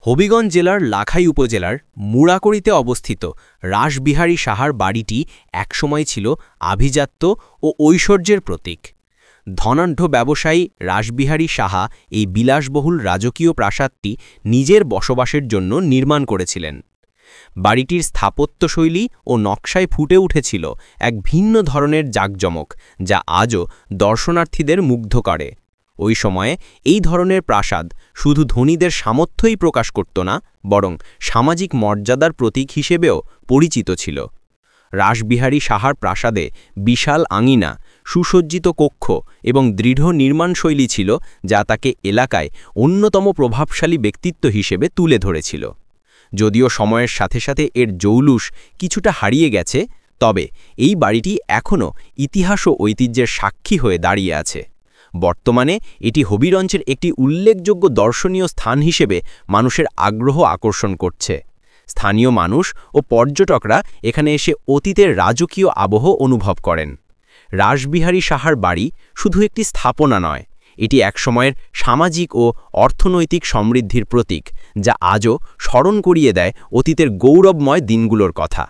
হবিগঞ্জ জেলার লাখাই উপজেলার মুড়াকড়িতে অবস্থিত রাসবিহারী সাহার বাড়িটি একসময় ছিল আভিজাত্য ও ঐশ্বর্যের প্রতীক। ধনাঢ্য ব্যবসায়ী রাসবিহারী সাহা এই বিলাসবহুল রাজকীয় প্রাসাদটি নিজের বসবাসের জন্য নির্মাণ করেছিলেন। বাড়িটির স্থাপত্যশৈলী ও নকশায় ফুটে উঠেছিল এক ভিন্ন ধরনের জাঁকজমক, যা আজও দর্শনার্থীদের মুগ্ধ করে। ওই সময়ে এই ধরনের প্রাসাদ শুধু ধনীদের সামর্থ্যই প্রকাশ করত না, বরং সামাজিক মর্যাদার প্রতীক হিসেবেও পরিচিত ছিল। রাসবিহারী সাহার প্রাসাদে বিশাল আঙিনা, সুসজ্জিত কক্ষ এবং দৃঢ় নির্মাণশৈলী ছিল, যা তাকে এলাকায় অন্যতম প্রভাবশালী ব্যক্তিত্ব হিসেবে তুলে ধরেছিল। যদিও সময়ের সাথে সাথে এর জৌলুস কিছুটা হারিয়ে গেছে, তবে এই বাড়িটি এখনও ইতিহাস ও ঐতিহ্যের সাক্ষী হয়ে দাঁড়িয়ে আছে। বর্তমানে এটি হবিগঞ্জের একটি উল্লেখযোগ্য দর্শনীয় স্থান হিসেবে মানুষের আগ্রহ আকর্ষণ করছে। স্থানীয় মানুষ ও পর্যটকরা এখানে এসে অতীতের রাজকীয় আবহ অনুভব করেন। রাসবিহারী সাহার বাড়ি শুধু একটি স্থাপনা নয়, এটি একসময়ের সামাজিক ও অর্থনৈতিক সমৃদ্ধির প্রতীক, যা আজও স্মরণ করিয়ে দেয় অতীতের গৌরবময় দিনগুলোর কথা।